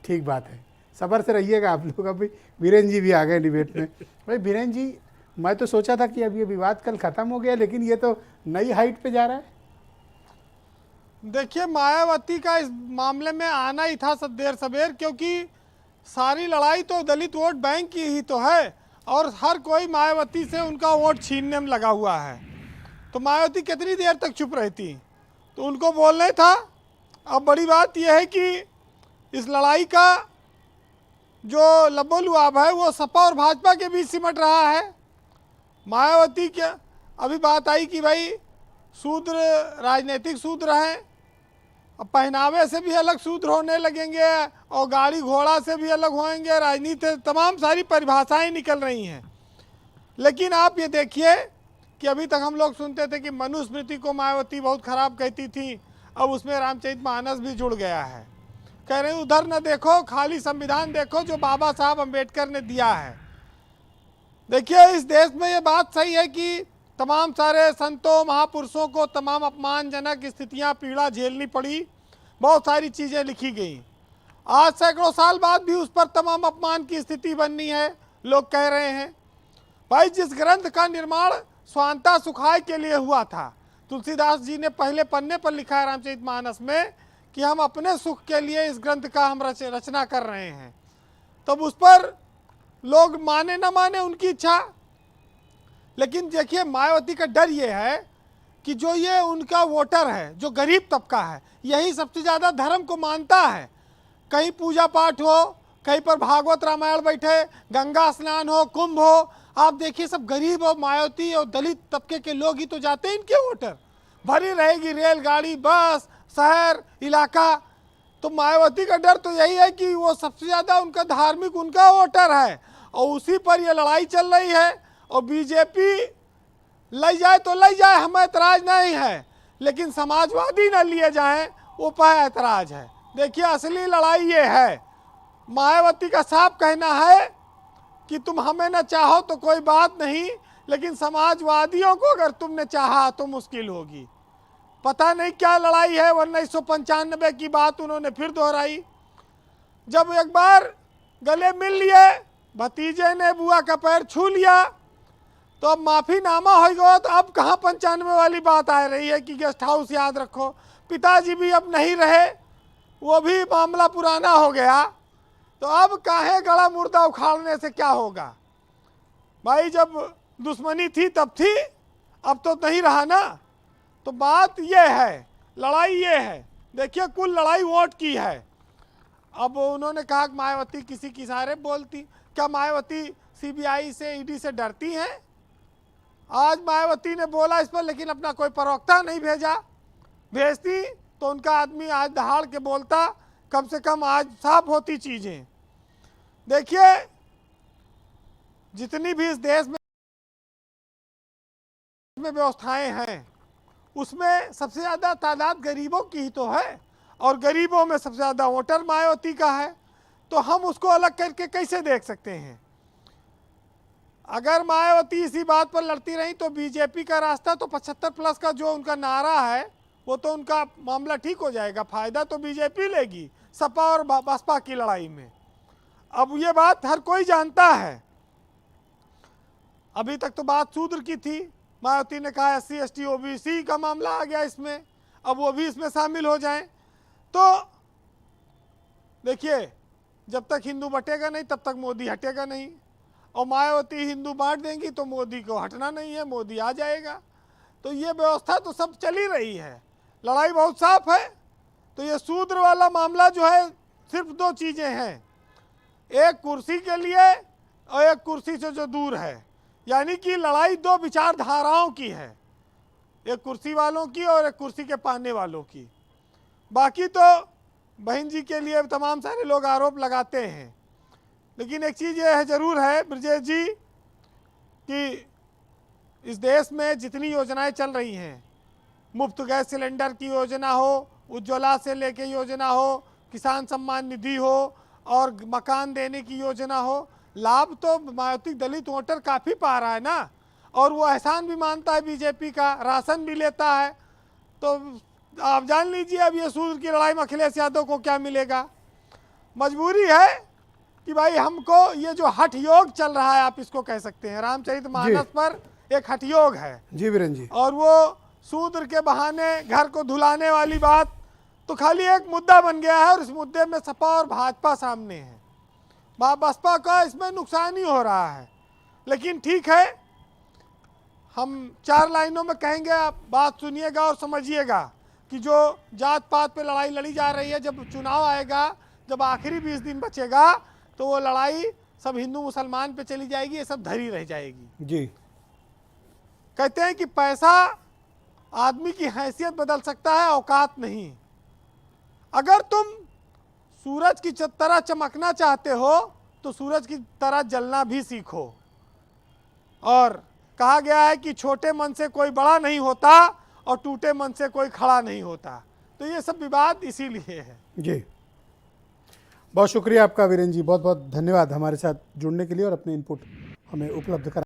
ठीक बात है, सब्र से रहिएगा आप लोग। अभी बीरेन जी भी आ गए डिबेट में। भाई बीरेन जी, मैं तो सोचा था कि अब ये विवाद कल खत्म हो गया, लेकिन ये तो नई हाइट पे जा रहा है। देखिए, मायावती का इस मामले में आना ही था सब देर सवेर, क्योंकि सारी लड़ाई तो दलित वोट बैंक की ही तो है और हर कोई मायावती से उनका वोट छीनने में लगा हुआ है। तो मायावती कितनी देर तक चुप रहती, तो उनको बोलना ही था। अब बड़ी बात यह है कि इस लड़ाई का जो लबोलुआब है वो सपा और भाजपा के बीच सिमट रहा है। मायावती के अभी बात आई कि भाई शूद्र राजनीतिक शूद्र हैं, अब पहनावे से भी अलग शूद्र होने लगेंगे और गाड़ी घोड़ा से भी अलग होंगे, राजनीति तमाम सारी परिभाषाएं निकल रही हैं। लेकिन आप ये देखिए कि अभी तक हम लोग सुनते थे कि मनुस्मृति को मायावती बहुत खराब कहती थी, अब उसमें रामचरितमानस भी जुड़ गया है। कह रहे उधर न देखो, खाली संविधान देखो जो बाबा साहब अम्बेडकर ने दिया है। देखिए, इस देश में ये बात सही है कि तमाम सारे संतों महापुरुषों को तमाम अपमानजनक स्थितियां पीड़ा झेलनी पड़ी, बहुत सारी चीज़ें लिखी गई। आज सैकड़ों साल बाद भी उस पर तमाम अपमान की स्थिति बननी है, लोग कह रहे हैं। भाई, जिस ग्रंथ का निर्माण स्वांता सुखाय के लिए हुआ था, तुलसीदास जी ने पहले पन्ने पर लिखा है रामचरितमानस में कि हम अपने सुख के लिए इस ग्रंथ का हम रचना कर रहे हैं। तब उस पर लोग माने न माने उनकी इच्छा। लेकिन देखिए, मायावती का डर ये है कि जो ये उनका वोटर है, जो गरीब तबका है, यही सबसे ज़्यादा धर्म को मानता है। कहीं पूजा पाठ हो, कहीं पर भागवत रामायण बैठे, गंगा स्नान हो, कुंभ हो, आप देखिए सब गरीब और मायावती और दलित तबके के लोग ही तो जाते हैं इनके वोटर। भरी रहेगी रेलगाड़ी, बस, शहर, इलाका। तो मायावती का डर तो यही है कि वो सबसे ज़्यादा उनका धार्मिक उनका वोटर है और उसी पर ये लड़ाई चल रही है। और बीजेपी ले जाए तो ले जाए, हमें ऐतराज़ नहीं है, लेकिन समाजवादी न लिए जाएं वो पर ऐतराज़ है। देखिए, असली लड़ाई ये है। मायावती का साफ कहना है कि तुम हमें न चाहो तो कोई बात नहीं, लेकिन समाजवादियों को अगर तुमने चाहा तो मुश्किल होगी। पता नहीं क्या लड़ाई है। 1995 की बात उन्होंने फिर दोहराई, जब एक बार गले मिल लिए, भतीजे ने बुआ का पैर छू लिया, तो अब माफ़ीनामा हो गया। तो अब कहाँ 95 वाली बात आ रही है कि गेस्ट हाउस याद रखो। पिताजी भी अब नहीं रहे, वो भी मामला पुराना हो गया, तो अब काहे गला मुर्दा उखाड़ने से क्या होगा। भाई, जब दुश्मनी थी तब थी, अब तो नहीं रहा ना। तो बात ये है, लड़ाई ये है। देखिए, कुल लड़ाई वोट की है। अब उन्होंने कहा कि मायावती किसी के इशारे बोलती। क्या मायावती सीबीआई से, ईडी से डरती हैं? आज मायावती ने बोला इस पर, लेकिन अपना कोई प्रवक्ता नहीं भेजा। भेजती तो उनका आदमी आज दहाड़ के बोलता, कम से कम आज साफ होती चीजें। देखिए, जितनी भी इस देश में व्यवस्थाएं हैं, उसमें सबसे ज़्यादा तादाद गरीबों की ही तो है, और गरीबों में सबसे ज़्यादा वोटर मायावती का है। तो हम उसको अलग करके कैसे देख सकते हैं? अगर मायावती इसी बात पर लड़ती रही तो बीजेपी का रास्ता तो 75+ का जो उनका नारा है, वो तो उनका मामला ठीक हो जाएगा। फायदा तो बीजेपी लेगी सपा और बसपा की लड़ाई में। अब ये बात हर कोई जानता है। अभी तक तो बात शूद्र की थी, मायावती ने कहा SC ST OBC का मामला आ गया इसमें, अब वो भी इसमें शामिल हो जाएं। तो देखिए, जब तक हिंदू बटेगा नहीं तब तक मोदी हटेगा नहीं, और मायावती हिंदू बांट देंगी तो मोदी को हटना नहीं है, मोदी आ जाएगा। तो ये व्यवस्था तो सब चल ही रही है, लड़ाई बहुत साफ है। तो ये शूद्र वाला मामला जो है, सिर्फ दो चीज़ें हैं, एक कुर्सी के लिए और एक कुर्सी से जो दूर है। यानी कि लड़ाई दो विचारधाराओं की है, एक कुर्सी वालों की और एक कुर्सी के पाने वालों की। बाकी तो बहन जी के लिए तमाम सारे लोग आरोप लगाते हैं, लेकिन एक चीज़ ये है ज़रूर है ब्रजेश जी कि इस देश में जितनी योजनाएं चल रही हैं, मुफ्त गैस सिलेंडर की योजना हो, उज्ज्वला से लेके योजना हो, किसान सम्मान निधि हो और मकान देने की योजना हो, लाभ तो मायावती दलित वोटर काफ़ी पा रहा है ना। और वो एहसान भी मानता है बीजेपी का, राशन भी लेता है। तो आप जान लीजिए अब ये सूद की लड़ाई में अखिलेश यादव को क्या मिलेगा। मजबूरी है कि भाई हमको ये जो हठ योग चल रहा है, आप इसको कह सकते हैं, रामचरितमानस पर एक हठ योग है। जी वीरेन जी। और वो शूद्र के बहाने घर को धुलाने वाली बात तो खाली एक मुद्दा बन गया है, और इस मुद्दे में सपा और भाजपा सामने है। बसपा का इसमें नुकसान ही हो रहा है। लेकिन ठीक है, हम 4 लाइनों में कहेंगे, आप बात सुनिएगा और समझिएगा कि जो जात पात पे लड़ाई लड़ी जा रही है, जब चुनाव आएगा, जब आखिरी 20 दिन बचेगा, तो वो लड़ाई सब हिंदू मुसलमान पे चली जाएगी, ये सब धरी रह जाएगी। जी। कहते हैं कि पैसा आदमी की हैसियत बदल सकता है, औकात नहीं। अगर तुम सूरज की तरह चमकना चाहते हो तो सूरज की तरह जलना भी सीखो। और कहा गया है कि छोटे मन से कोई बड़ा नहीं होता और टूटे मन से कोई खड़ा नहीं होता। तो ये सब विवाद इसीलिए है। जी, बहुत शुक्रिया आपका वीरेन जी, बहुत बहुत धन्यवाद हमारे साथ जुड़ने के लिए और अपने इनपुट हमें उपलब्ध करा।